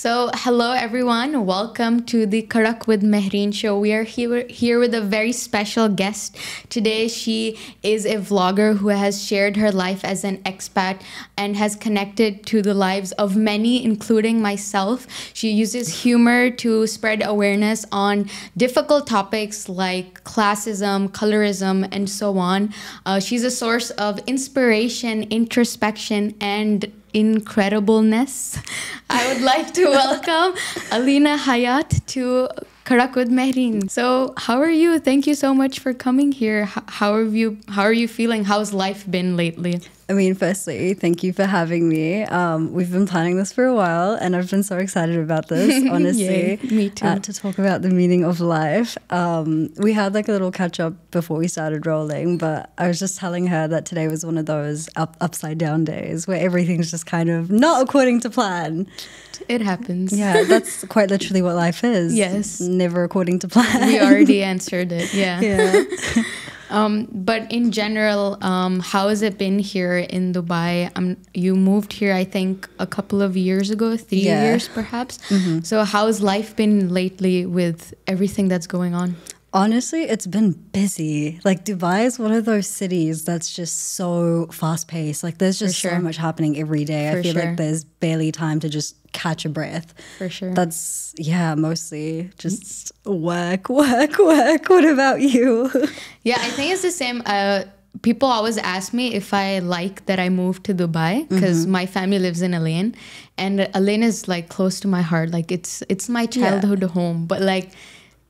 So, hello everyone. Welcome to the Karak with Mahreen show. We are here with a very special guest. Today, she is a vlogger who has shared her life as an expat and has connected to the lives of many, including myself. She uses humor to spread awareness on difficult topics like classism, colorism, and so on. She's a source of inspiration, introspection, and incredibleness. I would like to welcome Alina Hayat to Karak with Mahreen. So, how are you? Thank you so much for coming here. How are you feeling? How's life been lately? I mean, firstly, thank you for having me. We've been planning this for a while, and I've been so excited about this, honestly. Yay, me too. To talk about the meaning of life. We had like a little catch up before we started rolling, but I was just telling her that today was one of those upside down days where everything's just kind of not according to plan. It happens. Yeah, that's quite literally what life is. Yes. Never according to plan. We already answered it. Yeah. Yeah. But in general, how has it been here in Dubai? You moved here, I think, a couple of years ago, 3 years perhaps. Mm-hmm. So how has life been lately with everything that's going on? Honestly, it's been busy. Like Dubai is one of those cities that's just so fast paced. Like there's just so much happening every day. I feel like there's barely time to just catch a breath. For sure. That's, mostly just work. What about you? Yeah, I think it's the same. People always ask me if I like that I moved to Dubai because my family lives in Alina, and Alina is like close to my heart. Like it's my childhood home. But like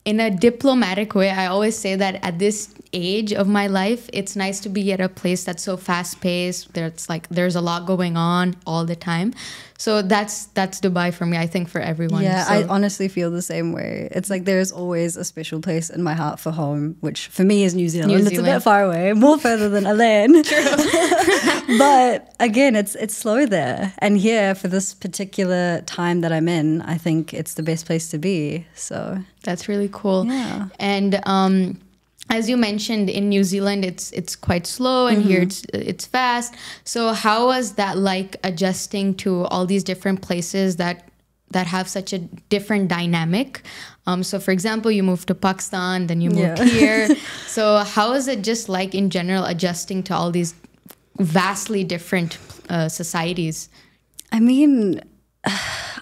in a diplomatic way, I always say that at this age of my life, it's nice to be at a place that's so fast paced. There's a lot going on all the time. So that's Dubai for me, I think, for everyone. Yeah, so. I honestly feel the same way. It's like there's always a special place in my heart for home, which for me is New Zealand. It's a bit far away, more further than Alina. True. But again, it's slow there. And here, for this particular time that I'm in, I think it's the best place to be. So that's really cool. Yeah. And as you mentioned, in New Zealand, it's quite slow, and here it's fast. So how was that like adjusting to all these different places that have such a different dynamic? So for example, you moved to Pakistan, then you moved here. So how is it just like in general adjusting to all these vastly different societies? I mean,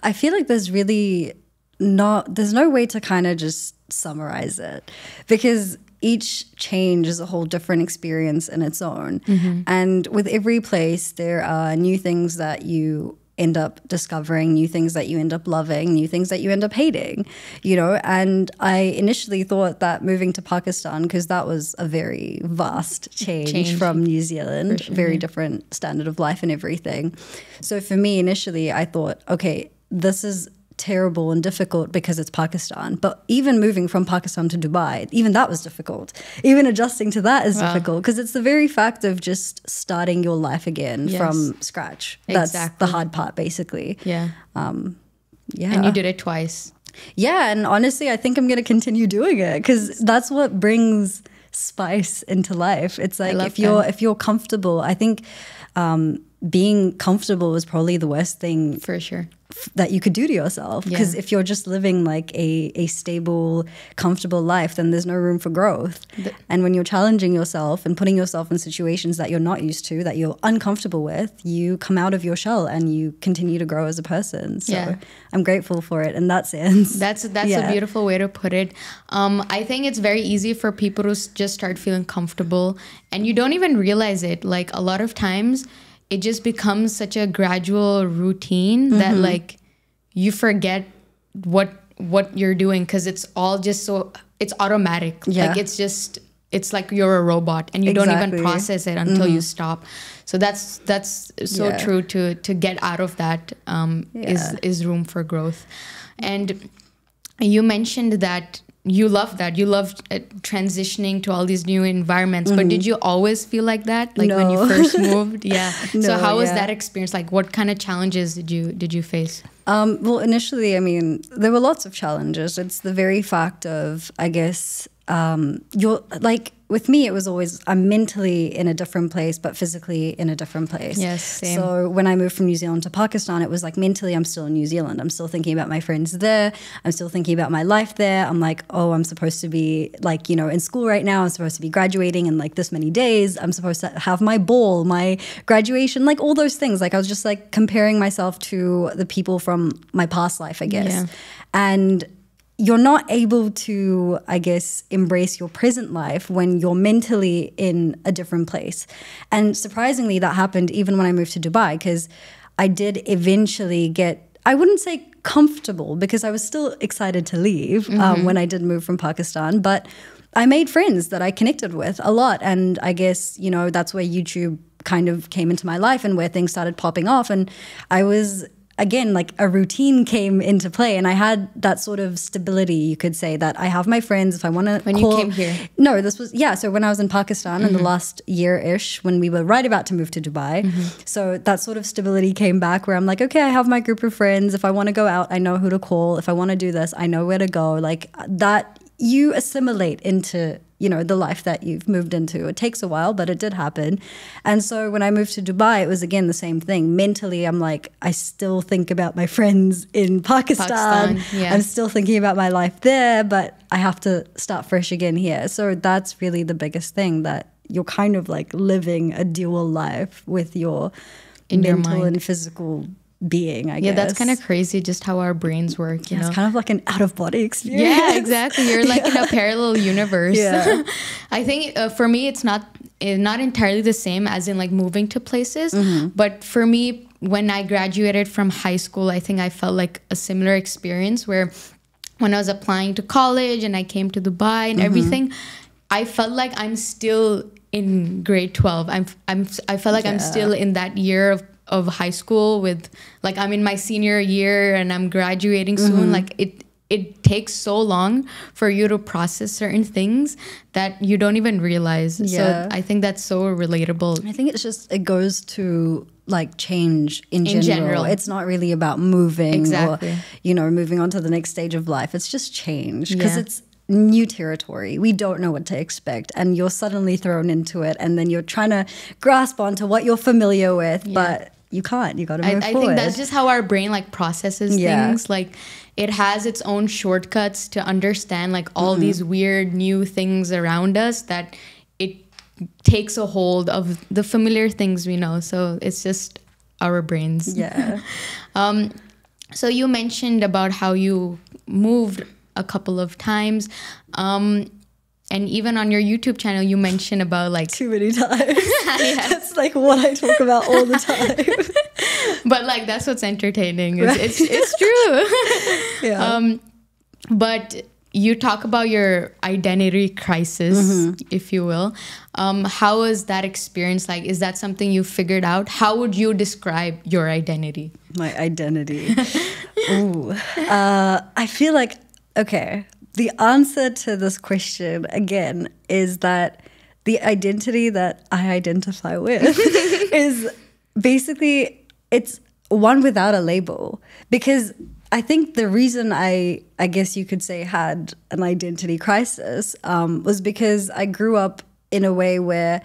I feel like there's no way to kind of just summarize it, because each change is a whole different experience in its own. And with every place, there are new things that you end up discovering, new things that you end up loving, new things that you end up hating, And I initially thought that moving to Pakistan, because that was a very vast change from New Zealand, very different standard of life and everything. So for me, initially, I thought, okay, this is terrible and difficult because it's Pakistan. But even moving from Pakistan to Dubai, even that was difficult. Even adjusting to that is difficult, because it's the very fact of just starting your life again from scratch. That's the hard part, basically. Yeah. And you did it twice. Yeah, and honestly, I think I'm going to continue doing it, because that's what brings spice into life. It's like if you're comfortable, I think being comfortable is probably the worst thing for sure that you could do to yourself, because if you're just living like a stable, comfortable life, then there's no room for growth. And when you're challenging yourself and putting yourself in situations that you're not used to, that you're uncomfortable with, you come out of your shell and you continue to grow as a person. So I'm grateful for it in that sense. That's a beautiful way to put it. I think it's very easy for people to just start feeling comfortable and you don't even realize it. Like a lot of times it just becomes such a gradual routine that like you forget what you're doing, because it's all just it's automatic. Like it's like you're a robot and you don't even process it until you stop. So that's so true. To get out of that is room for growth. And you mentioned that you love transitioning to all these new environments, but did you always feel like that, like when you first moved? So how was that experience? Like what kind of challenges did you face? Well, initially, I mean, there were lots of challenges. It's the very fact of, I guess, you're like, with me, it was always, I'm mentally in a different place, but physically in a different place. Yes, same. So when I moved from New Zealand to Pakistan, it was like mentally I'm still in New Zealand. I'm still thinking about my friends there. I'm still thinking about my life there. I'm like, oh, I'm supposed to be like, in school right now. I'm supposed to be graduating in like this many days. I'm supposed to have my ball, my graduation, like all those things. Like I was just like comparing myself to the people from my past life, I guess. Yeah. And you're not able to, I guess, embrace your present life when you're mentally in a different place. And surprisingly, that happened even when I moved to Dubai, because I did eventually get, I wouldn't say comfortable, because I was still excited to leave when I did move from Pakistan, but I made friends that I connected with a lot. And I guess, that's where YouTube kind of came into my life and where things started popping off. And I was, again, like a routine came into play, and I had that sort of stability, you could say, that I have my friends if I want to. When you came here? No, this was, so when I was in Pakistan in the last year-ish, when we were right about to move to Dubai. So that sort of stability came back where I'm like, okay, I have my group of friends. If I want to go out, I know who to call. If I want to do this, I know where to go. Like that, you assimilate into the life that you've moved into. It takes a while, but it did happen. And so when I moved to Dubai, it was again the same thing. Mentally, I'm like, I still think about my friends in Pakistan. Yeah. I'm still thinking about my life there, but I have to start fresh again here. So that's really the biggest thing, that you're kind of like living a dual life with your mental and physical being, I guess. Yeah, that's kind of crazy just how our brains work, you know? It's kind of like an out-of-body experience. Yeah, exactly. You're like in a parallel universe. Yeah. I think for me, it's not entirely the same as in like moving to places. But for me, when I graduated from high school, I think I felt like a similar experience where when I was applying to college and I came to Dubai and everything, I felt like I'm still in grade 12. I felt like I'm still in that year of high school, with like I'm in my senior year and I'm graduating soon. Like it takes so long for you to process certain things that you don't even realize. So I think that's so relatable. I think it goes to like change in general. It's not really about moving or moving on to the next stage of life. It's just change, because it's new territory. We don't know what to expect, and you're suddenly thrown into it, and then you're trying to grasp onto what you're familiar with, but you can't. You got to move forward. I think that's just how our brain like processes things. Like it has its own shortcuts to understand like all these weird new things around us, that it takes a hold of the familiar things we know. So it's just our brains. Yeah. So you mentioned about how you moved a couple of times. And even on your YouTube channel, you mentioned about like... Too many times. That's like what I talk about all the time. But like, that's what's entertaining. It's true. Yeah. But you talk about your identity crisis, if you will. How was that experience like? Is that something you figured out? How would you describe your identity? My identity. Ooh. I feel like, okay, the answer to this question, again, is that the identity that I identify with is basically, it's one without a label. Because I think the reason I guess you could say had an identity crisis was because I grew up in a way where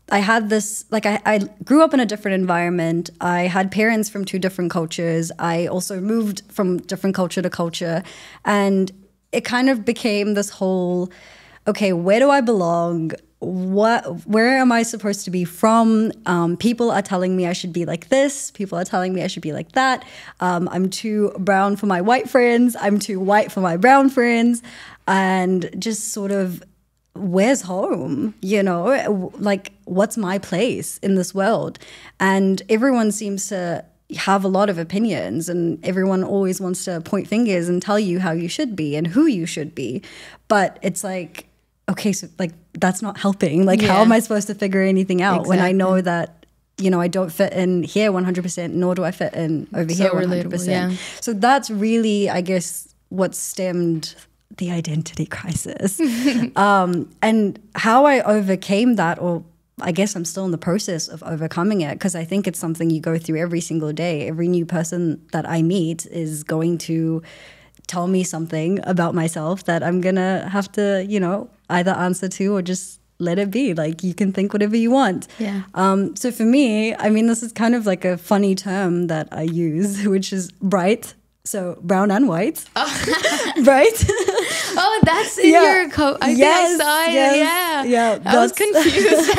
I had this, like I grew up in a different environment. I had parents from two different cultures. I also moved from different culture to culture. And it kind of became this whole, okay, where do I belong? Where am I supposed to be from? People are telling me I should be like this. People are telling me I should be like that. I'm too brown for my white friends. I'm too white for my brown friends. And just sort of, where's home? Like, what's my place in this world? And everyone seems to have a lot of opinions, and everyone always wants to point fingers and tell you how you should be and who you should be. But it's like, okay, so like that's not helping. Like how am I supposed to figure anything out when I know that, I don't fit in here 100%, nor do I fit in over here 100%. Yeah. So that's really, I guess, what stemmed the identity crisis. And how I overcame that, or I guess I'm still in the process of overcoming it, because I think it's something you go through every single day. Every new person that I meet is going to tell me something about myself that I'm going to have to, either answer to or just let it be. Like, you can think whatever you want. Yeah. So for me, I mean, this is kind of like a funny term that I use, which is bright. So brown and white. Bright. Oh, that's in your coat. I think I saw it. Yes, yeah. I was confused.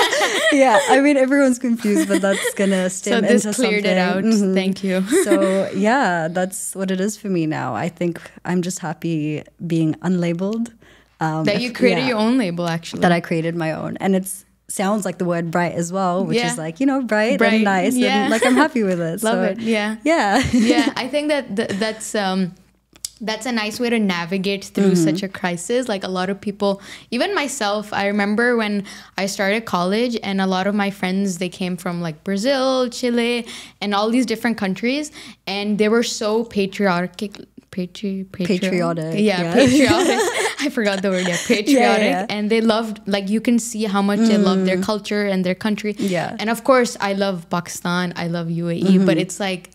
Yeah, I mean, everyone's confused, but that's gonna stem into something. So this cleared it out. Thank you. So yeah, that's what it is for me now. I think I'm just happy being unlabeled. That you created your own label, actually. That I created my own. And it sounds like the word bright as well, which is like, you know, bright and nice. Yeah. And like, I'm happy with it. Love it. Yeah. Yeah. Yeah. I think that's a nice way to navigate through such a crisis. Like, a lot of people, even myself, I remember when I started college, and a lot of my friends, they came from like Brazil, Chile, and all these different countries, and they were so patriotic. Patriotic. Yeah, patriotic. I forgot the word. Yeah, patriotic. Yeah. And they loved, like, you can see how much they love their culture and their country. Yeah. And of course, I love Pakistan. I love UAE. But it's like,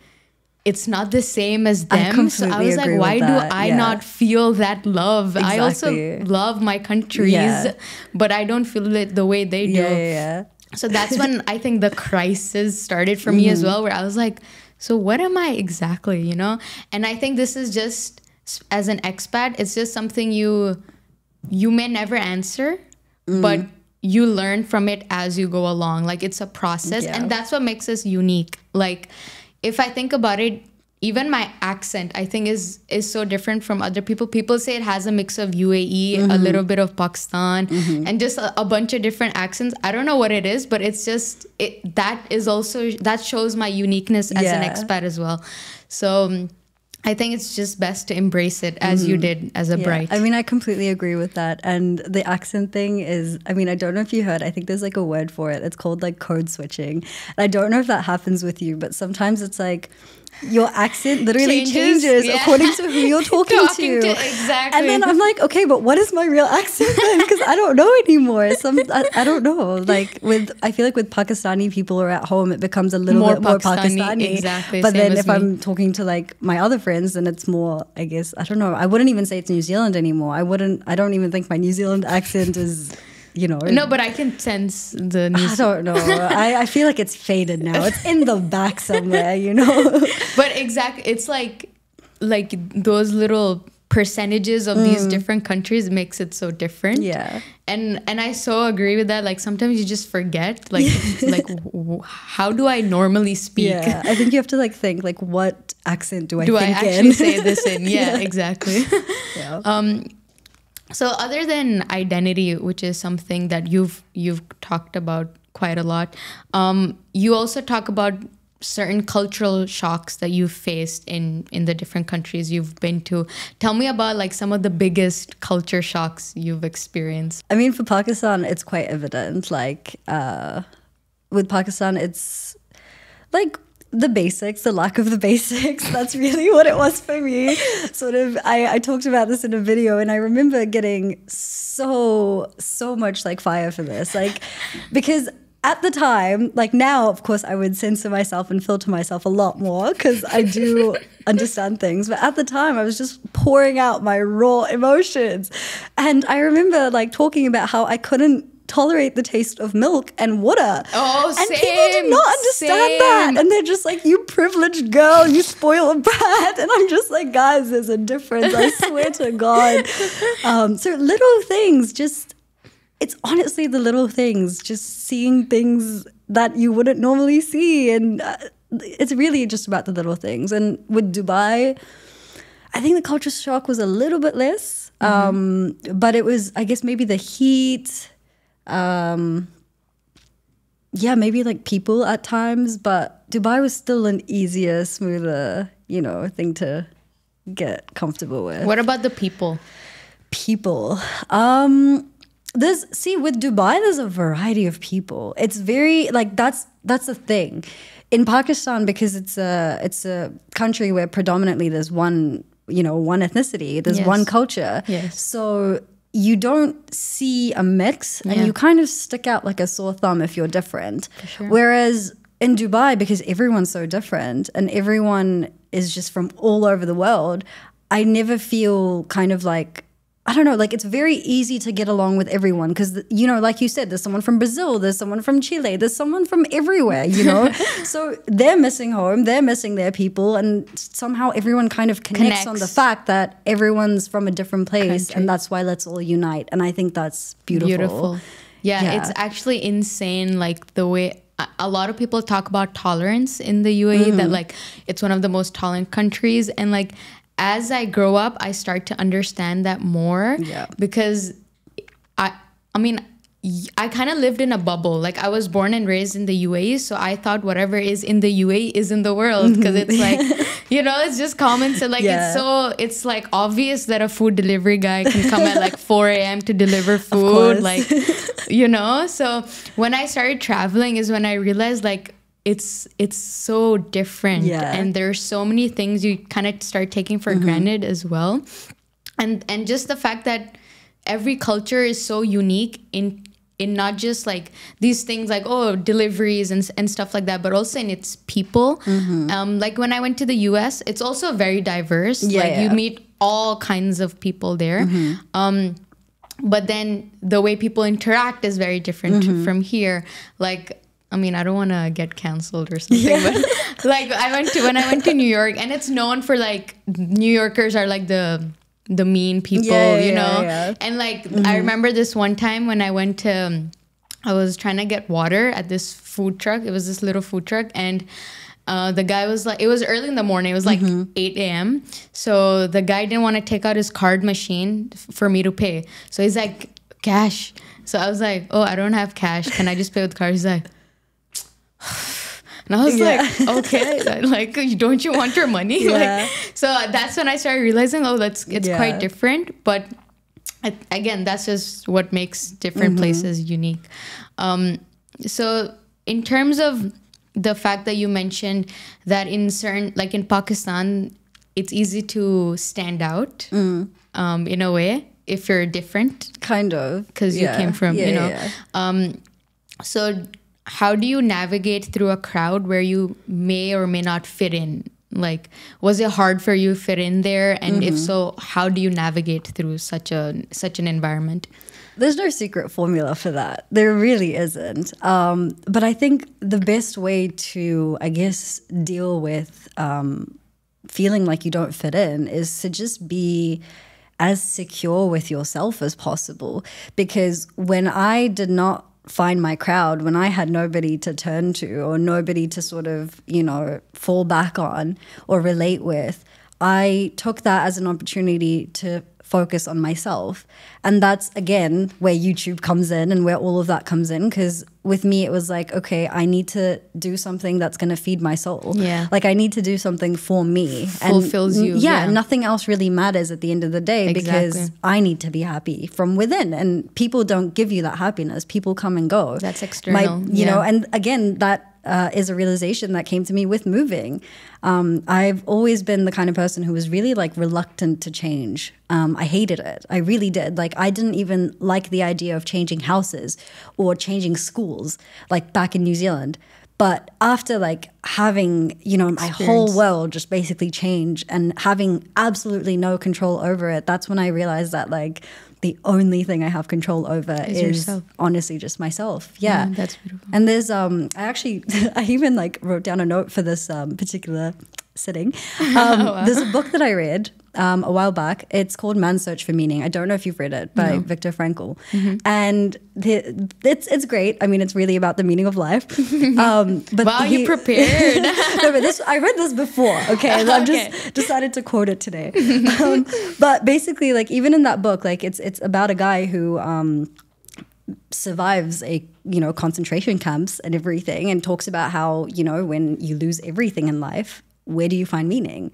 it's not the same as them. So I was like, why do I not feel that love? Exactly. I also love my countries, but I don't feel it the way they do. Yeah. So that's when I think the crisis started for me as well, where I was like, so what am I exactly, you know? And I think this is just, as an expat, it's just something you may never answer, but you learn from it as you go along. Like, it's a process, and that's what makes us unique. Like, if I think about it, even my accent, I think is so different from other people. People say it has a mix of UAE, a little bit of Pakistan, and just a bunch of different accents. I don't know what it is, but it's just, that shows my uniqueness as an expat as well. So I think it's just best to embrace it as you did as a bright. I mean, I completely agree with that. And the accent thing is, I mean, I don't know if you heard, I think there's like a word for it. It's called like code switching. And I don't know if that happens with you, but sometimes it's like your accent literally changes according to who you're talking to. Exactly. And then I'm like, okay, but what is my real accent then? Because I don't know anymore. I don't know. Like, I feel like with Pakistani people who are at home, it becomes a little bit more Pakistani. Exactly. But then if I'm talking to like my other friends, then it's more, I guess, I don't know. I wouldn't even say it's New Zealand anymore. I don't even think my New Zealand accent is, you know. No, but I can sense the New I don't know. I feel like it's faded now. It's in the back somewhere, you know. But exactly, it's like those little percentages of these different countries makes it so different. Yeah. And I so agree with that. Like, sometimes you just forget, like how do I normally speak? Yeah. I think you have to like think, like, what accent do I think actually in? say this in? Yeah. Exactly. Yeah. So other than identity, which is something that you've talked about quite a lot, you also talk about certain cultural shocks that you've faced in the different countries you've been to. Tell me about like some of the biggest culture shocks you've experienced. I mean, for Pakistan, it's quite evident. Like, with Pakistan, it's like the basics, the lack of the basics. That's really what it was for me. Sort of, I talked about this in a video, and I remember getting so much like fire for this. Like, because at the time, like now, of course, I would censor myself and filter myself a lot more because I do understand things. But at the time, I was just pouring out my raw emotions. And I remember like talking about how I couldn't tolerate the taste of milk and water. Oh, and same, people did not understand that. And they're just like, you privileged girl, you spoiled brat. And I'm just like, guys, there's a difference. I swear to God. So little things, just, it's honestly the little things, just seeing things that you wouldn't normally see. And it's really just about the little things. And with Dubai, I think the culture shock was a little bit less. But it was, I guess, maybe the heat. Yeah, maybe like people at times, but Dubai was still an easier, smoother, you know, thing to get comfortable with. What about the people? People. With Dubai, there's a variety of people. It's very, like, that's the thing. In Pakistan, because it's a country where predominantly there's one ethnicity, there's one culture. Yes. So you don't see a mix, and you kind of stick out like a sore thumb if you're different. For sure. Whereas in Dubai, because everyone's so different and everyone is just from all over the world, I never feel kind of like, I don't know, like it's very easy to get along with everyone because, you know, like you said, there's someone from Brazil, there's someone from Chile, there's someone from everywhere, you know. So they're missing home, they're missing their people, and somehow everyone kind of connects on the fact that everyone's from a different place and that's why let's all unite. And I think that's beautiful. Yeah, it's actually insane, like the way a lot of people talk about tolerance in the UAE, that like it's one of the most tolerant countries, and like as I grow up, I start to understand that more because I mean, I kind of lived in a bubble. Like I was born and raised in the UAE, so I thought whatever is in the UAE is in the world because it's like, you know, it's just common sense. Like it's like obvious that a food delivery guy can come at like 4 a.m. to deliver food, like, you know. So when I started traveling is when I realized like it's so different, and there's so many things you kind of start taking for granted as well, and just the fact that every culture is so unique in not just like these things like deliveries and stuff like that, but also in its people. Like when I went to the US, it's also very diverse. You meet all kinds of people there. But then the way people interact is very different from here. Like, I mean, I don't want to get canceled or something, but like when I went to New York, and it's known for like New Yorkers are like the mean people, you know? And like, I remember this one time when I went to, I was trying to get water at this food truck. It was this little food truck. And the guy was like, it was early in the morning. It was like 8 a.m. So the guy didn't want to take out his card machine for me to pay. So he's like, cash. So I was like, oh, I don't have cash. Can I just pay with card? He's like, and I was like, okay, like, don't you want your money? Like, so that's when I started realizing, it's quite different. But again, that's just what makes different places unique. So in terms of the fact that you mentioned that in certain, like in Pakistan, it's easy to stand out in a way if you're different. Kind of. Because you came from, you know. So how do you navigate through a crowd where you may or may not fit in? Like, was it hard for you to fit in there? And if so, how do you navigate through such an environment? There's no secret formula for that. There really isn't. But I think the best way to, I guess, deal with feeling like you don't fit in is to just be as secure with yourself as possible. Because when I did not find my crowd, when I had nobody to turn to or nobody to sort of, you know, fall back on or relate with, I took that as an opportunity to focus on myself. And that's, again, where YouTube comes in and where all of that comes in. Because with me, it was like, okay, I need to do something that's going to feed my soul. Yeah. Like, I need to do something for me. Fulfills you. Yeah, nothing else really matters at the end of the day because I need to be happy from within. And people don't give you that happiness. People come and go. That's external. You know, and again, that is a realization that came to me with moving. I've always been the kind of person who was really like reluctant to change. I hated it. I really did. Like, I didn't even like the idea of changing houses or changing schools, like back in New Zealand. But after like having, you know, my whole world just basically change and having absolutely no control over it, that's when I realized that like the only thing I have control over is honestly just myself. Yeah. That's beautiful. And there's, I even like wrote down a note for this particular sitting. There's a book that I read a while back. It's called Man's Search for Meaning. I don't know if you've read it, by Viktor Frankl. And it's great. I mean, it's really about the meaning of life. But wow, you prepared. No, but I read this before, okay? And I've just decided to quote it today. But basically, like, even in that book, like, it's about a guy who survives concentration camps and everything, and talks about how, you know, when you lose everything in life, where do you find meaning?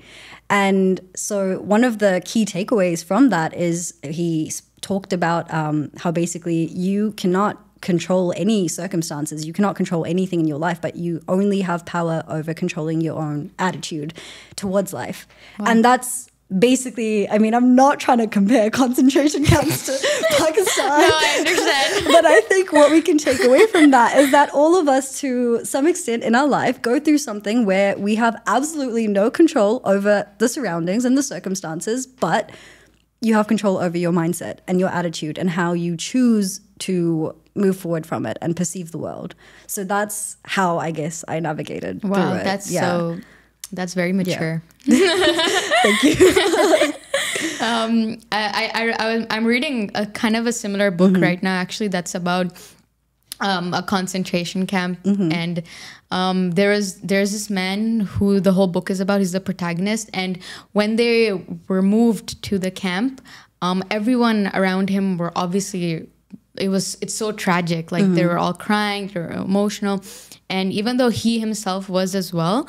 And so one of the key takeaways from that is he talked about how basically you cannot control any circumstances. You cannot control anything in your life, but you only have power over controlling your own attitude towards life. Wow. And that's basically, I mean, I'm not trying to compare concentration camps to Pakistan. No, I understand. But I think what we can take away from that is that all of us, to some extent in our life, go through something where we have absolutely no control over the surroundings and the circumstances, but you have control over your mindset and your attitude and how you choose to move forward from it and perceive the world. So that's how I guess I navigated through it. That's very mature. Thank you. I'm reading a kind of a similar book right now, actually, that's about a concentration camp. And there's this man who the whole book is about. He's the protagonist. And when they were moved to the camp, everyone around him were obviously, it's so tragic. Like they were all crying, they were emotional. And even though he himself was as well,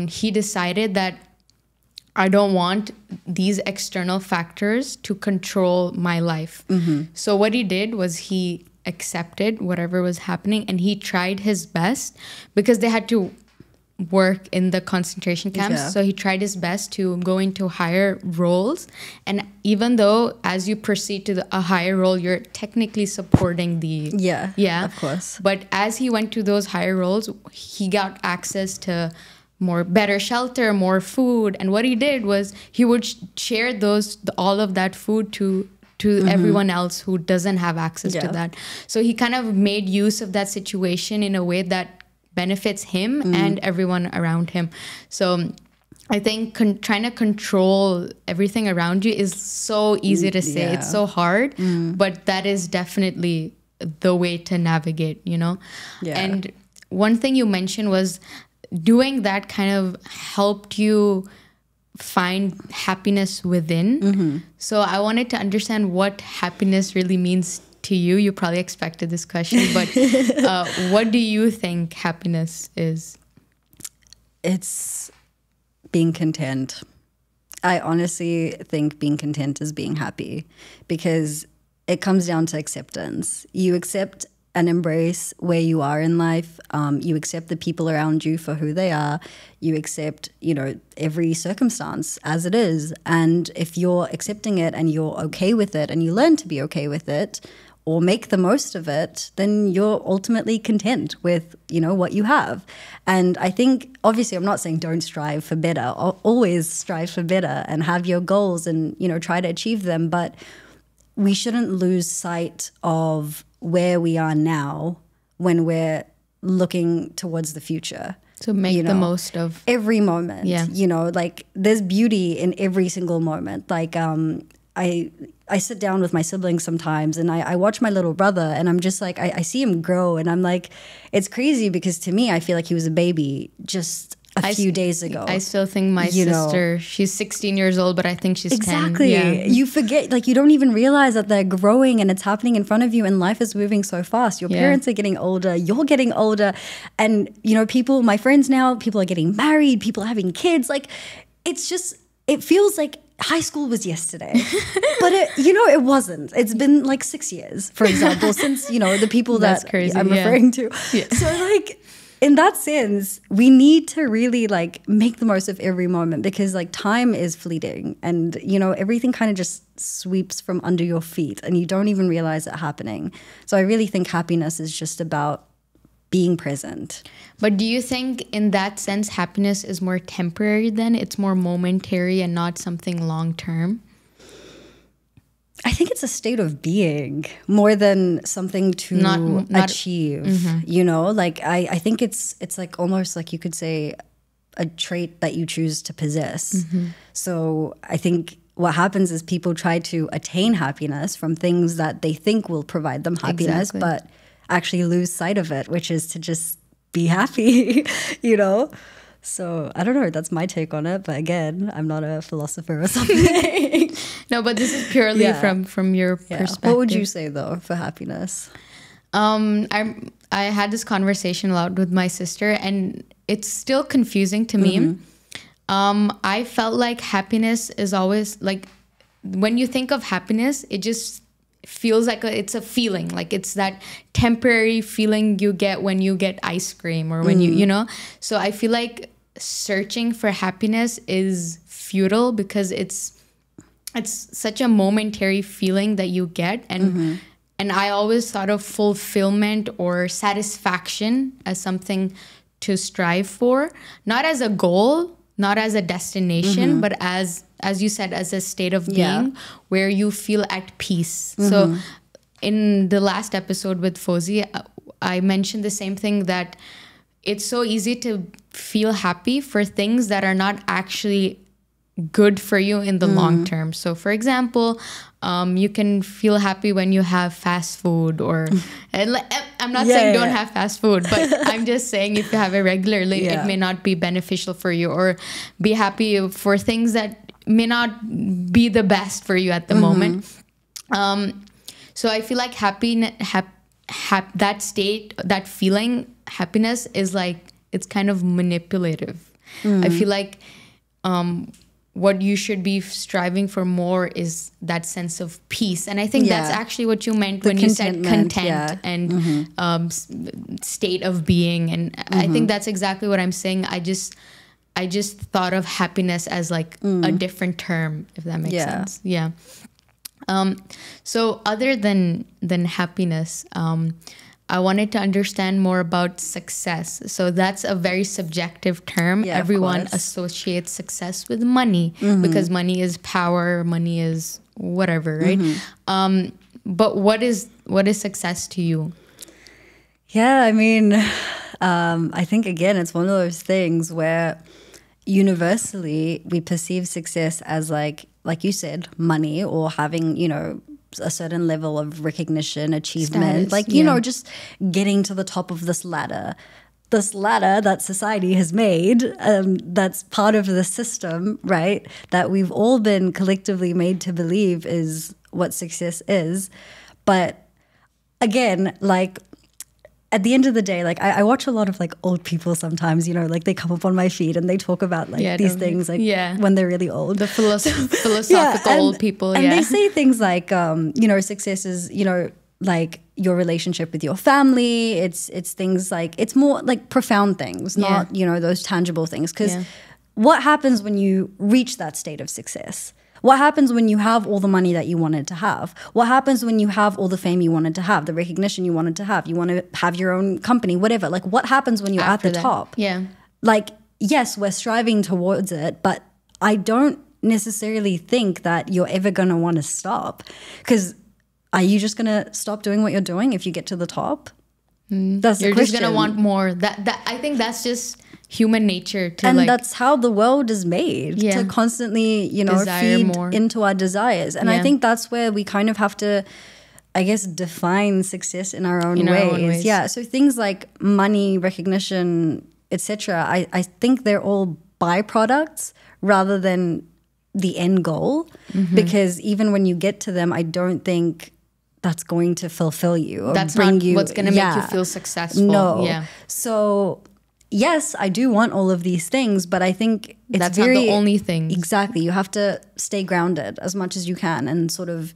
he decided that I don't want these external factors to control my life. So what he did was he accepted whatever was happening, and he tried his best, because they had to work in the concentration camps. So he tried his best to go into higher roles. And even though as you proceed to a higher role, you're technically supporting the... Yeah, of course. But as he went to those higher roles, he got access to better shelter, more food. And what he did was he would share all of that food to everyone else who doesn't have access to that. So he kind of made use of that situation in a way that benefits him and everyone around him. So I think trying to control everything around you is so easy to say. It's so hard, but that is definitely the way to navigate, you know? And one thing you mentioned was doing that kind of helped you find happiness within. So I wanted to understand what happiness really means to you. You probably expected this question, but what do you think happiness is? It's being content. I honestly think being content is being happy, because it comes down to acceptance. You accept and embrace where you are in life. You accept the people around you for who they are. You accept, every circumstance as it is. And if you're accepting it and you're okay with it and you learn to be okay with it or make the most of it, then you're ultimately content with, what you have. And I think, obviously, I'm not saying don't strive for better. Always strive for better and have your goals and, try to achieve them. But we shouldn't lose sight of where we are now when we're looking towards the future. So make the most of every moment. Like there's beauty in every single moment. Like I sit down with my siblings sometimes and I watch my little brother and I'm just like, I see him grow and I'm like, it's crazy because to me, I feel like he was a baby just a few days ago. I still think my sister, she's 16 years old, but I think she's 10. Exactly. Yeah. You forget, like you don't even realize that they're growing and it's happening in front of you and life is moving so fast. Your parents are getting older, you're getting older. And, people, my friends now, people are getting married, people are having kids. Like it's just, it feels like high school was yesterday, but it wasn't. It's been like 6 years, for example, since, the people that I'm referring to. Yeah. So like, in that sense, we need to really like make the most of every moment because like time is fleeting and, everything kind of just sweeps from under your feet and you don't even realize it happening. So I really think happiness is just about being present. But do you think in that sense, happiness is more temporary then? It's more momentary and not something long term? I think it's a state of being more than something to not achieve, like I think it's like almost like you could say a trait that you choose to possess. So I think what happens is people try to attain happiness from things that they think will provide them happiness, but actually lose sight of it, which is to just be happy, So I don't know, that's my take on it. But again, I'm not a philosopher or something. No, but this is purely from your perspective. What would you say though for happiness? I had this conversation a lot with my sister and it's still confusing to me. I felt like happiness is always like, when you think of happiness, it just feels like it's a feeling, like it's that temporary feeling you get when you get ice cream or when you so I feel like searching for happiness is futile because it's such a momentary feeling that you get and I always thought of fulfillment or satisfaction as something to strive for, not as a goal not as a destination, but as you said, as a state of being where you feel at peace. So in the last episode with Fozi, I mentioned the same thing, that it's so easy to feel happy for things that are not actually good for you in the long term. So for example, you can feel happy when you have fast food, or and I'm not saying don't have fast food, but I'm just saying if you have it regularly, it may not be beneficial for you, or be happy for things that may not be the best for you at the moment. So I feel like that state, that feeling, happiness is like, it's kind of manipulative. I feel like what you should be striving for more is that sense of peace. And I think that's actually what you meant when you said content and state of being. And I think that's exactly what I'm saying. I just thought of happiness as like a different term, if that makes sense. Yeah. So other than happiness, I wanted to understand more about success. So that's a very subjective term. Everyone associates success with money because money is power, money is whatever, right? But what is success to you? Yeah, I mean, I think again, it's one of those things where universally we perceive success as like you said, money, or having, you know, a certain level of recognition, achievement, status, you know, just getting to the top of this ladder that society has made, that's part of the system, right? That we've all been collectively made to believe is what success is. But again, like, at the end of the day, like I watch a lot of like old people sometimes, you know, like they come up on my feed and they talk about like these things like when they're really old. The philosophical old people. And they say things like, you know, success is, you know, like your relationship with your family. It's things like, it's more like profound things, not, you know, those tangible things. Because what happens when you reach that state of success? What happens when you have all the money that you wanted to have? What happens when you have all the fame you wanted to have, the recognition you wanted to have? You want to have your own company, whatever. Like, what happens when you're at the top? Yeah. Like, yes, we're striving towards it, but I don't necessarily think that you're ever going to want to stop. Because are you just going to stop doing what you're doing if you get to the top? That's the question. You're just going to want more. That I think that's just human nature to, and that's how the world is made, to constantly, you know, desire feed more into our desires. And I think that's where we kind of have to, I guess, define success in our own ways. Yeah. So things like money, recognition, etc. I think they're all byproducts rather than the end goal, because even when you get to them, I don't think that's going to fulfill you or that's bring not you what's going to make you feel successful. No. Yeah. So yes, I do want all of these things, but I think that's not the only thing. Exactly. You have to stay grounded as much as you can, and sort of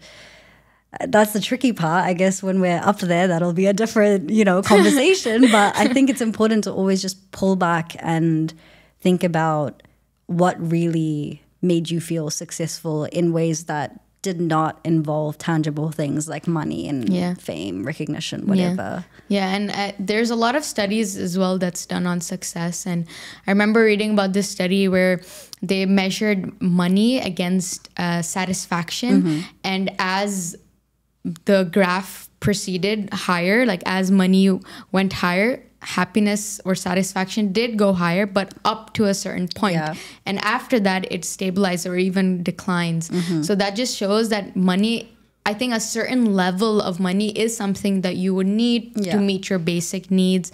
that's the tricky part. I guess when we're up there, that'll be a different, you know, conversation. But I think it's important to always just pull back and think about what really made you feel successful in ways that did not involve tangible things like money and fame, recognition, whatever. Yeah, and there's a lot of studies as well that's done on success. And I remember reading about this study where they measured money against satisfaction. And as the graph proceeded higher, like as money went higher, happiness or satisfaction did go higher, but up to a certain point. And after that, it stabilizes or even declines. So that just shows that money, I think a certain level of money is something that you would need to meet your basic needs.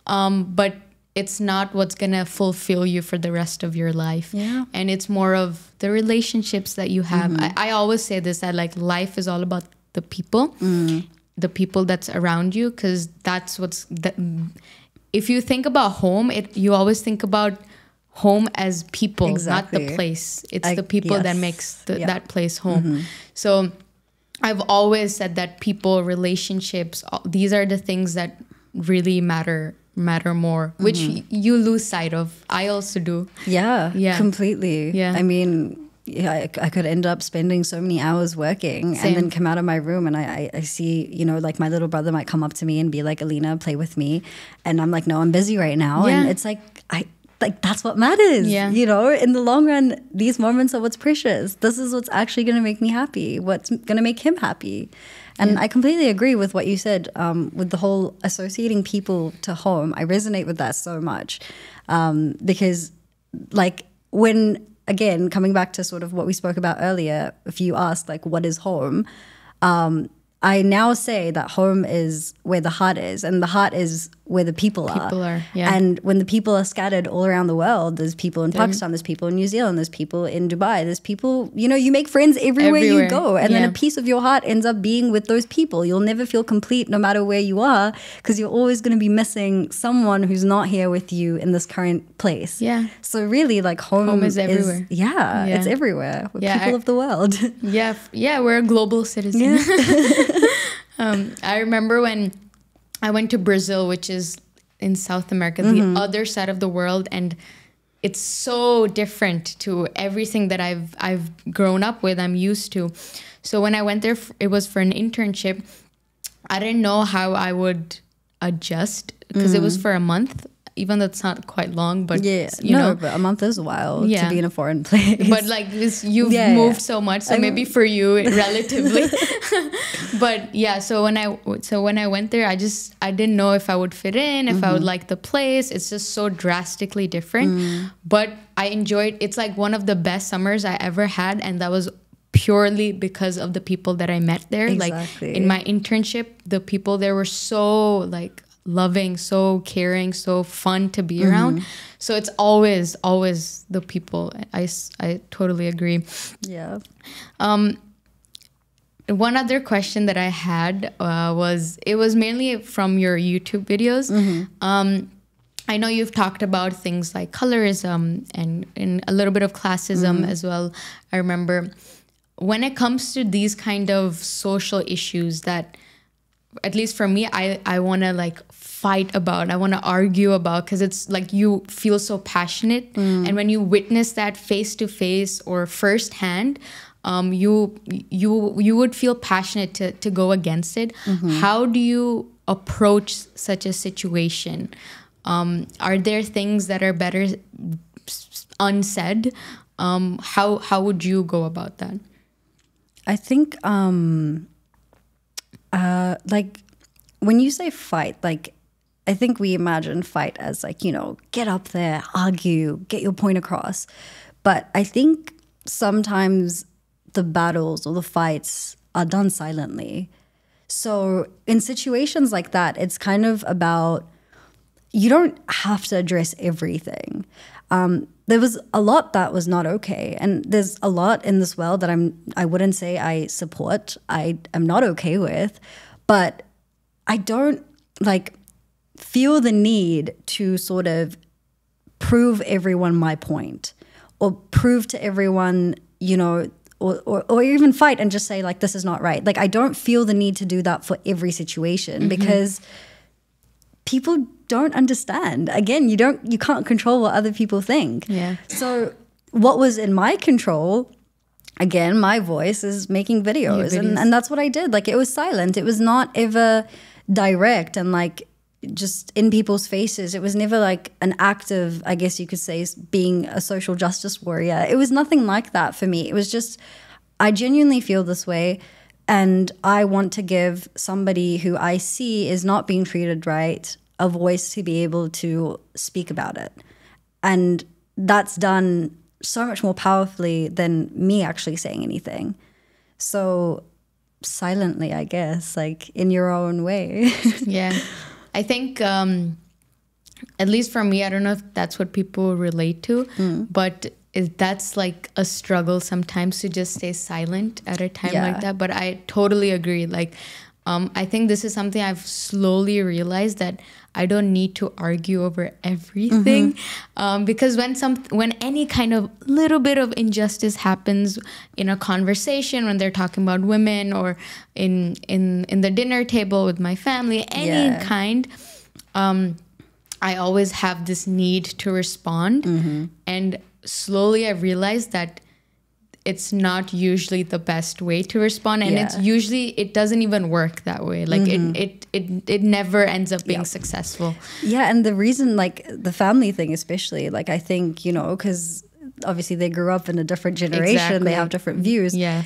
But it's not what's going to fulfill you for the rest of your life. And it's more of the relationships that you have. I always say this, that like life is all about the people. The people that's around you, because that's if you think about home, you always think about home as people, not the place. It's the people that makes that place home. So I've always said that people, relationships, these are the things that really matter more, which you lose sight of. I also do. Yeah, completely. Yeah. I mean, I could end up spending so many hours working and then come out of my room and I see, you know, like my little brother might come up to me and be like, Alina, play with me. And I'm like, no, I'm busy right now. And it's like, like that's what matters. Yeah. You know, in the long run, these moments are what's precious. This is what's actually going to make me happy, what's going to make him happy. And I completely agree with what you said with the whole associating people to home. I resonate with that so much because like when, again, coming back to sort of what we spoke about earlier, if you ask like, what is home? I now say that home is where the heart is, and the heart is where the people are. Yeah. And when the people are scattered all around the world, there's people in Pakistan, there's people in New Zealand, there's people in Dubai, there's people, you know, you make friends everywhere you go. And then a piece of your heart ends up being with those people. You'll never feel complete no matter where you are, because you're always going to be missing someone who's not here with you in this current place. Yeah. So really, like home is everywhere. It's everywhere. We're people of the world. Yeah, we're a global citizen. Yeah. I remember when I went to Brazil, which is in South America, the other side of the world, and it's so different to everything that I've grown up with, I'm used to. So when I went there, it was for an internship. I didn't know how I would adjust because it was for a month. Even though it's not quite long, but you know, but a month is a while to be in a foreign place. But like this, you've moved so much, so maybe for you, relatively. But yeah, so when I went there, I didn't know if I would fit in, if I would like the place. It's just so drastically different. But I enjoyed. It's like one of the best summers I ever had, and that was purely because of the people that I met there. Exactly. Like in my internship, the people there were so like loving, so caring, so fun to be around. So it's always the people. I totally agree. Yeah. One other question that I had was mainly from your YouTube videos. I know you've talked about things like colorism and a little bit of classism as well. I remember when it comes to these kind of social issues that, at least for me, I want to like fight about, I want to argue about, because it's like you feel so passionate. And when you witness that face to face or firsthand, you would feel passionate to go against it. How do you approach such a situation? Are there things that are better unsaid? How would you go about that? I think like when you say fight, like I think we imagine fight as like, you know, get up there, argue, get your point across. But I think sometimes the battles or the fights are done silently. So in situations like that, it's kind of about, you don't have to address everything. There was a lot that was not okay. And there's a lot in this world that I wouldn't say I support. I am not okay with. But I don't like feel the need to sort of prove everyone my point or prove to everyone, you know, or even fight and just say like, this is not right. Like I don't feel the need to do that for every situation because people don't understand. Again, you can't control what other people think. Yeah. So what was in my control, again, my voice is making videos. And that's what I did. Like it was silent. It was not ever direct and like just in people's faces. It was never like an act of, I guess you could say, being a social justice warrior. It was nothing like that for me. It was just, I genuinely feel this way. And I want to give somebody who I see is not being treated right a voice to be able to speak about it. And that's done so much more powerfully than me actually saying anything. So silently, I guess, like in your own way. Yeah. I think, at least for me, I don't know if that's what people relate to, but that's like a struggle sometimes to just stay silent at a time like that. But I totally agree. Like, I think this is something I've slowly realized, that I don't need to argue over everything, because when any kind of little bit of injustice happens in a conversation, when they're talking about women or in the dinner table with my family, any kind, I always have this need to respond, and slowly I realized that it's not usually the best way to respond, and Yeah. it's usually, it doesn't even work that way. Like it never ends up being successful. Yeah, and the reason, like the family thing especially, like I think, you know, because obviously they grew up in a different generation, Exactly. they have different views. Yeah.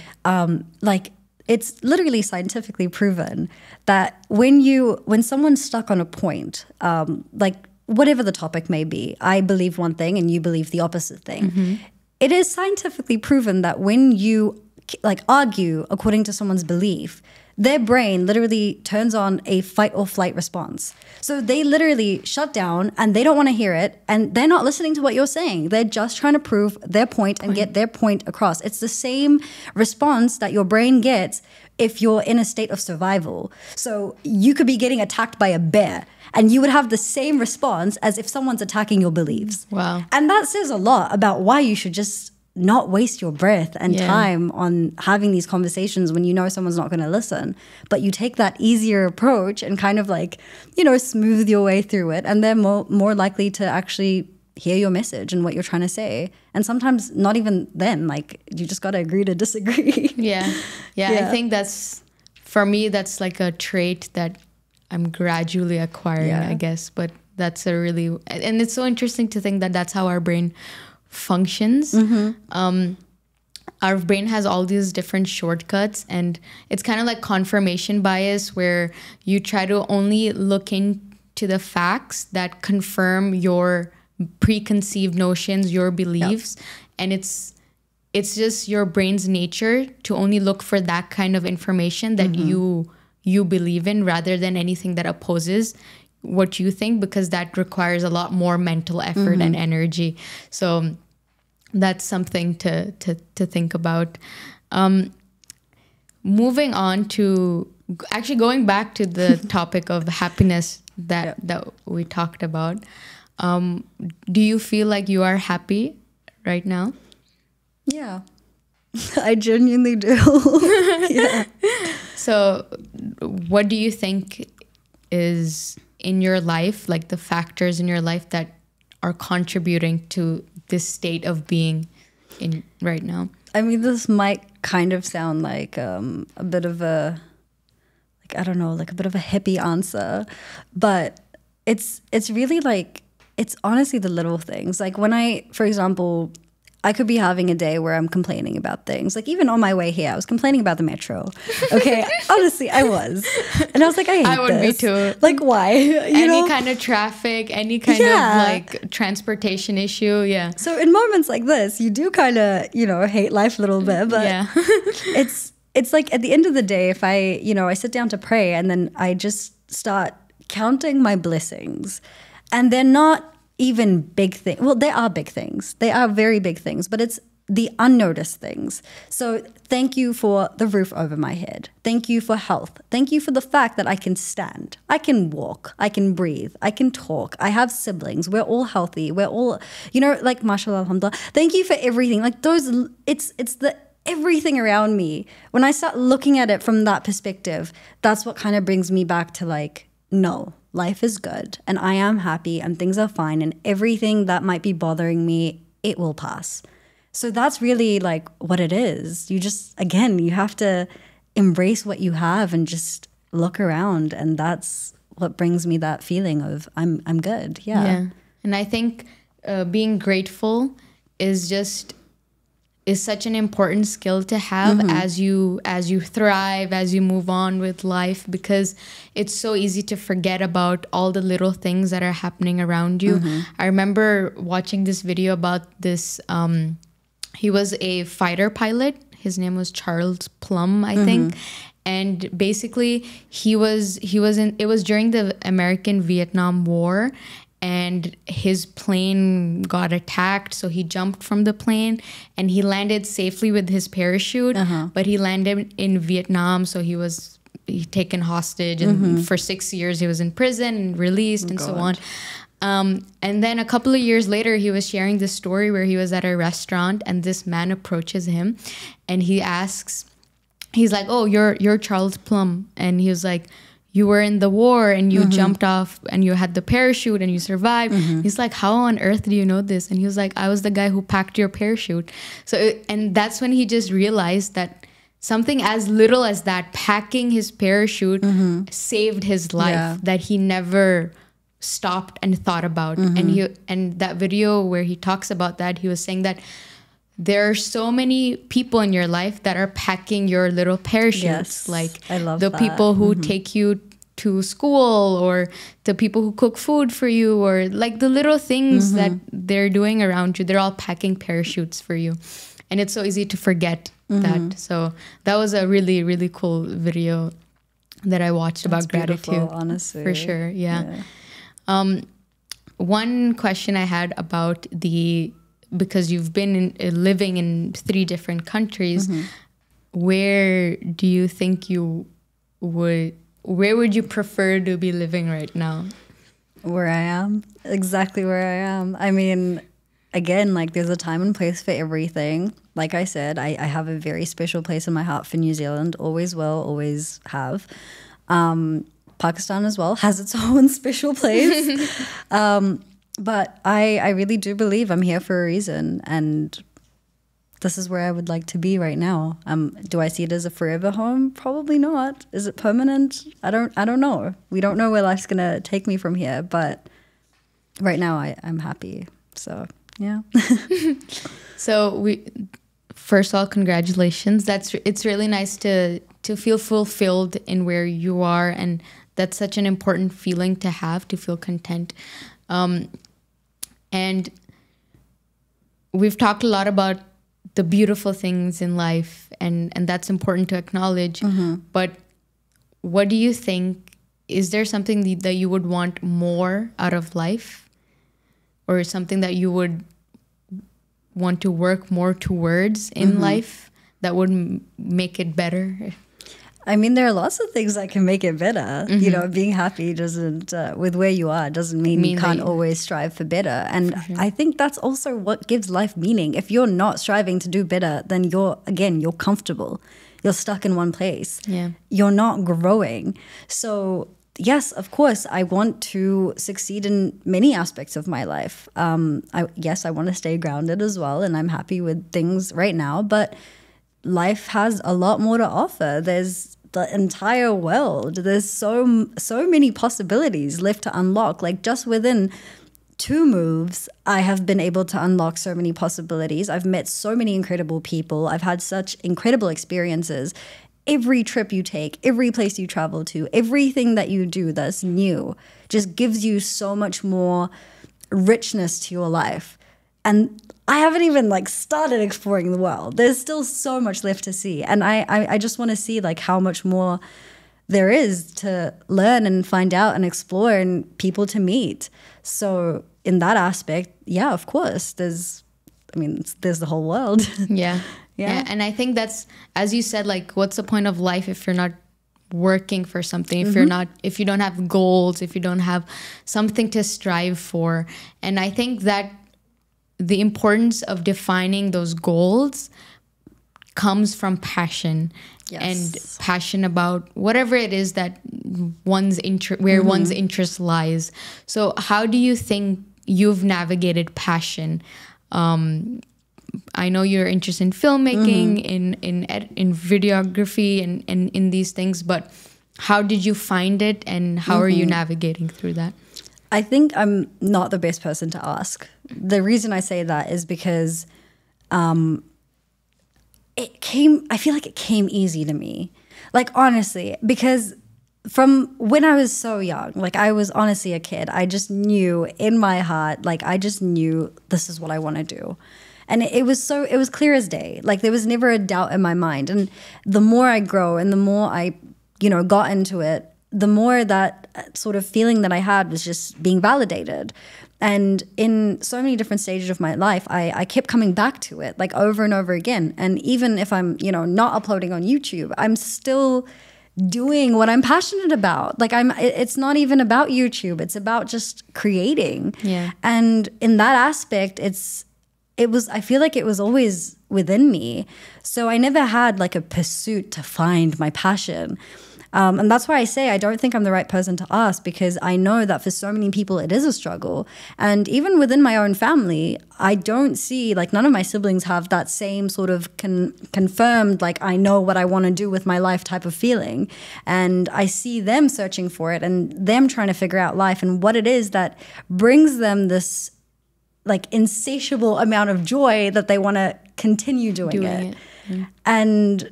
Like it's literally scientifically proven that when someone's stuck on a point, like whatever the topic may be, I believe one thing and you believe the opposite thing. It is scientifically proven that when you like argue according to someone's belief, their brain literally turns on a fight or flight response. So they literally shut down and they don't want to hear it, and they're not listening to what you're saying. They're just trying to prove their point and get their point across. It's the same response that your brain gets if you're in a state of survival. So you could be getting attacked by a bear and you would have the same response as if someone's attacking your beliefs. Wow. And that says a lot about why you should just not waste your breath and time on having these conversations when you know someone's not going to listen. But you take that easier approach and kind of like, you know, smooth your way through it, and they're more likely to actually hear your message and what you're trying to say. And sometimes not even then, like you just got to agree to disagree. Yeah. I think that's, for me, that's like a trait that I'm gradually acquiring, I guess. But that's a really, and it's so interesting to think that that's how our brain functions. Our brain has all these different shortcuts, and it's kind of like confirmation bias, where you try to only look into the facts that confirm your preconceived notions, your beliefs. And it's just your brain's nature to only look for that kind of information that you believe in, rather than anything that opposes what you think, because that requires a lot more mental effort and energy. So that's something to think about. Moving on to, actually going back to the topic of happiness that we talked about. Do you feel like you are happy right now? Yeah, I genuinely do. Yeah. So what do you think is in your life, like the factors in your life that are contributing to this state of being in right now? I mean, this might kind of sound like a bit of a, like, I don't know, like a bit of a hippie answer, but it's really like, it's honestly the little things. Like when for example, I could be having a day where I'm complaining about things. Like even on my way here, I was complaining about the metro. Okay, honestly, I was. And I was like, I would be too. Like why? Any kind of traffic, any kind of like transportation issue, So in moments like this, you do kind of, hate life a little bit. But it's like at the end of the day, if I sit down to pray and then I just start counting my blessings, and they're not even big things. Well, they are big things. They are very big things, but it's the unnoticed things. So thank you for the roof over my head. Thank you for health. Thank you for the fact that I can stand. I can walk. I can breathe. I can talk. I have siblings. We're all healthy. We're all, like, mashallah, alhamdulillah. Thank you for everything. Like those, it's the everything around me. When I start looking at it from that perspective, that's what kind of brings me back to like, no, life is good and I am happy and things are fine, and everything that might be bothering me, it will pass. So that's really like what it is. You just, again, you have to embrace what you have and just look around, and that's what brings me that feeling of I'm good. Yeah. And I think being grateful is such an important skill to have as you thrive, as you move on with life, because it's so easy to forget about all the little things that are happening around you. I remember watching this video about this, he was a fighter pilot. His name was Charles Plum, I think. And basically it was during the American Vietnam War, and his plane got attacked, so he jumped from the plane and he landed safely with his parachute, but he landed in Vietnam, so he was taken hostage, and for 6 years he was in prison and released so on. And then a couple of years later, he was sharing this story where he was at a restaurant and this man approaches him and he's like, oh, you're Charles Plum. And he was like, you were in the war and you jumped off and you had the parachute and you survived. He's like, how on earth do you know this? And he was like, I was the guy who packed your parachute. And that's when he just realized that something as little as that, packing his parachute, saved his life, that he never stopped and thought about. And that video where he talks about that, he was saying that there are so many people in your life that are packing your little parachutes. Yes, like I love the that. people who take you to school, or the people who cook food for you, or like the little things that they're doing around you. They're all packing parachutes for you. And it's so easy to forget that. So that was a really, really cool video that I watched about gratitude. Honestly. For sure, yeah. One question I had about because you've been living in 3 different countries, where do you think where would you prefer to be living right now? Where I am, exactly where I am. I mean, again, like there's a time and place for everything. Like I said, I have a very special place in my heart for New Zealand, always will, always have. Pakistan as well has its own special place. But I really do believe I'm here for a reason, and this is where I would like to be right now. Do I see it as a forever home? Probably not. Is it permanent? I don't know. We don't know where life's gonna take me from here, but right now I'm happy. So yeah. So first of all, congratulations. It's really nice to feel fulfilled in where you are, and that's such an important feeling to have, to feel content. And we've talked a lot about the beautiful things in life, and that's important to acknowledge. But what do you think? Is there something that you would want more out of life, or something that you would want to work more towards in life that would make it better? I mean, there are lots of things that can make it better. You know, being happy doesn't, with where you are, doesn't mean you can't always strive for better. And I think that's also what gives life meaning. If you're not striving to do better, then you're comfortable. You're stuck in one place. Yeah. You're not growing. So yes, of course, I want to succeed in many aspects of my life. I want to stay grounded as well, and I'm happy with things right now. But life has a lot more to offer. There's the entire world. There's so many possibilities left to unlock. Like just within 2 moves, I have been able to unlock so many possibilities. I've met so many incredible people. I've had such incredible experiences. Every trip you take, every place you travel to, everything that you do that's new just gives you so much more richness to your life. And I haven't even like started exploring the world. There's still so much left to see. And I just want to see like how much more there is to learn and find out and explore, and people to meet. So in that aspect, yeah, of course, there's the whole world. Yeah. Yeah. And I think that's, as you said, like, what's the point of life if you're not working for something, if you don't have goals, if you don't have something to strive for. And I think that the importance of defining those goals comes from passion. Yes. And passion about whatever it is that one's interest lies. So how do you think you've navigated passion? I know you're interested in filmmaking, in videography, and in these things, but how did you find it, and how are you navigating through that? I think I'm not the best person to ask. The reason I say that is because I feel like it came easy to me. Like, honestly, because from when I was so young, like I was honestly a kid, I just knew in my heart, like I just knew this is what I want to do. And it was clear as day. Like there was never a doubt in my mind. And the more I grow and the more I, got into it, the more that sort of feeling that I had was just being validated. And in so many different stages of my life, I kept coming back to it like over and over again. And even if I'm, not uploading on YouTube, I'm still doing what I'm passionate about. Like it's not even about YouTube. It's about just creating. Yeah. And in that aspect, I feel like it was always within me. So I never had like a pursuit to find my passion. And that's why I say I don't think I'm the right person to ask, because I know that for so many people it is a struggle. And even within my own family, I don't see, like, none of my siblings have that same sort of confirmed, like, I know what I want to do with my life type of feeling. And I see them searching for it and them trying to figure out life and what it is that brings them this, like, insatiable amount of joy that they want to continue doing it. And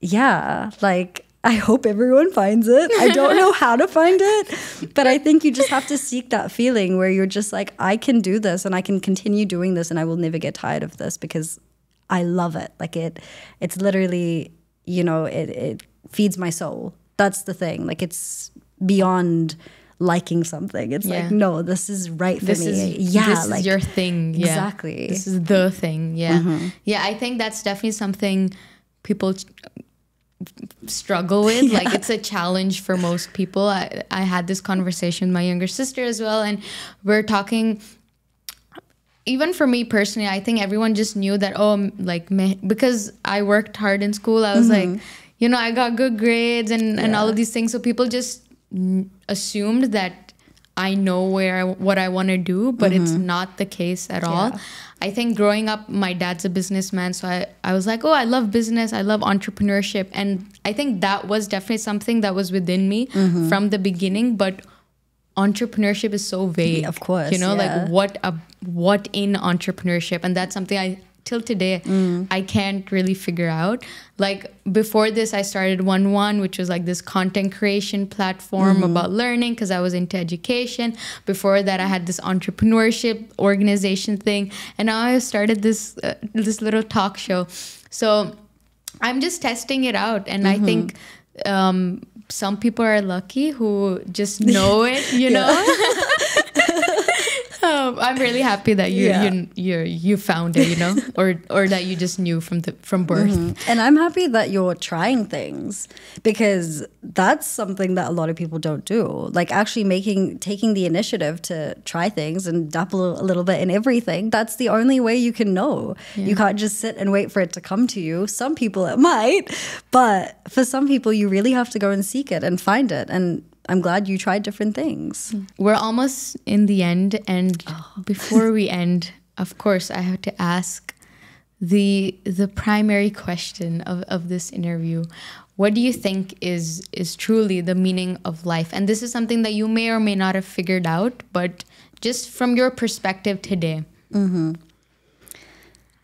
yeah, like, I hope everyone finds it. I don't know how to find it, but I think you just have to seek that feeling where you're just like, I can do this and I can continue doing this and I will never get tired of this because I love it. Like, it's literally, you know, it feeds my soul. That's the thing. Like, it's beyond liking something. It's like, no, this is right for me. This is your thing. Yeah. Exactly. This is the thing. Yeah. Yeah, I think that's definitely something people struggle with. Like, it's a challenge for most people. I had this conversation with my younger sister as well, and we're talking. Even for me personally, I think everyone just knew that, because I worked hard in school, I was like, you know, I got good grades and all of these things. So people just assumed that I know what I want to do, but it's not the case at all. I think growing up, my dad's a businessman, so I was like, oh, I love business, I love entrepreneurship, and I think that was definitely something that was within me from the beginning. But entrepreneurship is so vague, of course, you know, like what in entrepreneurship, and that's something till today I can't really figure out. Like, before this, I started 1-1, which was like this content creation platform about learning, because I was into education. Before that, I had this entrepreneurship organization thing, and now I started this little talk show. So I'm just testing it out, and I think some people are lucky who just know it, you know. I'm really happy that you found it, you know, or that you just knew from birth. And I'm happy that you're trying things, because that's something that a lot of people don't do. Like, actually taking the initiative to try things and dabble a little bit in everything. That's the only way you can know. You can't just sit and wait for it to come to you. Some people it might, but for some people you really have to go and seek it and find it. And I'm glad you tried different things. We're almost in the end, and before we end, of course, I have to ask the primary question of this interview. What do you think is truly the meaning of life? And this is something that you may or may not have figured out, but just from your perspective today.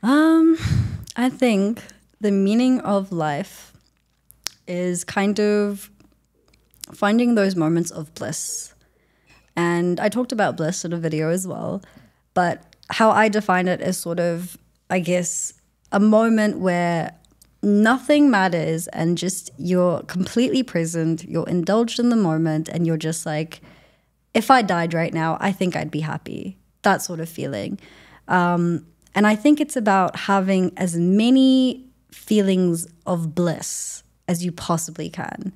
I think the meaning of life is kind of finding those moments of bliss. And I talked about bliss in a video as well, but how I define it is sort of, I guess, a moment where nothing matters and just you're completely present, you're indulged in the moment, and you're just like, if I died right now, I think I'd be happy. That sort of feeling. And I think it's about having as many feelings of bliss as you possibly can.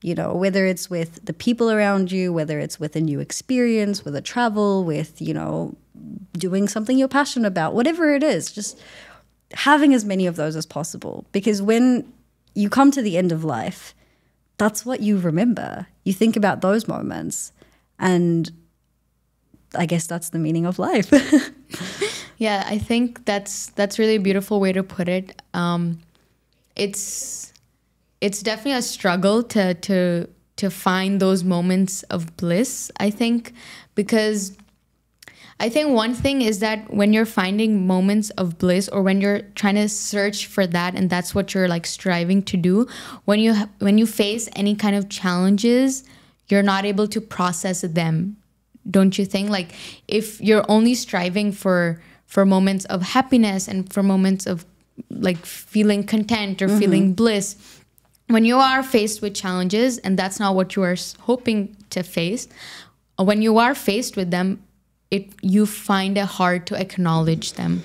You know, whether it's with the people around you, whether it's with a new experience, with a travel, with, you know, doing something you're passionate about, whatever it is, just having as many of those as possible. Because when you come to the end of life, that's what you remember. You think about those moments, and I guess that's the meaning of life. Yeah, I think that's really a beautiful way to put it. It's definitely a struggle to find those moments of bliss, I think, because I think one thing is that when you're finding moments of bliss, or when you're trying to search for that, and that's what you're like striving to do, when you face any kind of challenges, you're not able to process them, don't you think? Like, if you're only striving for moments of happiness and for moments of like feeling content or feeling bliss, when you are faced with challenges and that's not what you are hoping to face, when you are faced with them, you find it hard to acknowledge them.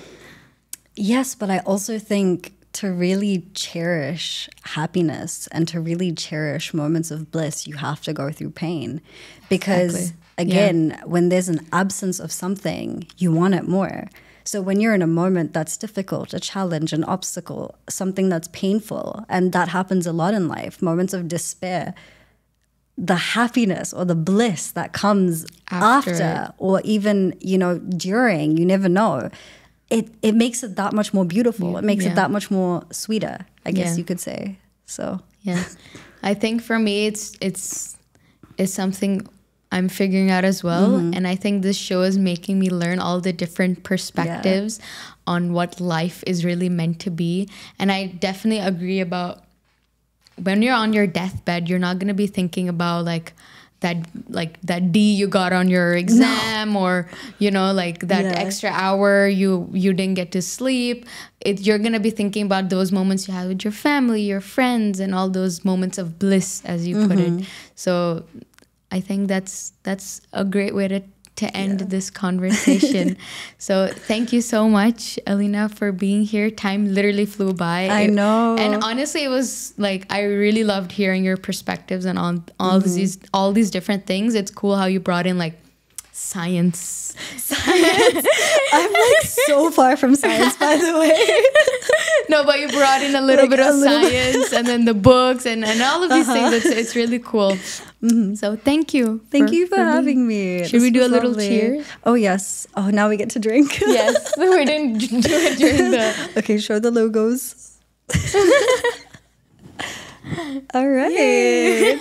Yes, but I also think to really cherish happiness and to really cherish moments of bliss, you have to go through pain. Because again, when there's an absence of something, you want it more. So when you're in a moment that's difficult, a challenge, an obstacle, something that's painful, and that happens a lot in life, moments of despair, the happiness or the bliss that comes after or even, you know, during, you never know. It makes it that much more beautiful. It makes it that much more sweeter, I guess you could say. So yeah, I think for me it's something I'm figuring out as well. And I think this show is making me learn all the different perspectives on what life is really meant to be. And I definitely agree about when you're on your deathbed, you're not going to be thinking about that D you got on your exam or, you know, like that extra hour you didn't get to sleep. You're going to be thinking about those moments you had with your family, your friends, and all those moments of bliss, as you put it. So I think that's a great way to end this conversation. So thank you so much, Alina, for being here. Time literally flew by. I know. And honestly, it was like, I really loved hearing your perspectives and on all these different things. It's cool how you brought in like science. I'm like so far from science, by the way. No, but you brought in a little bit of science and then the books and all of these things. It's really cool. So thank you. Thank you for having me. Should we do a little cheer? Oh, yes. Oh, now we get to drink. Yes. We didn't do it during the... Okay, show the logos. All right. Yay.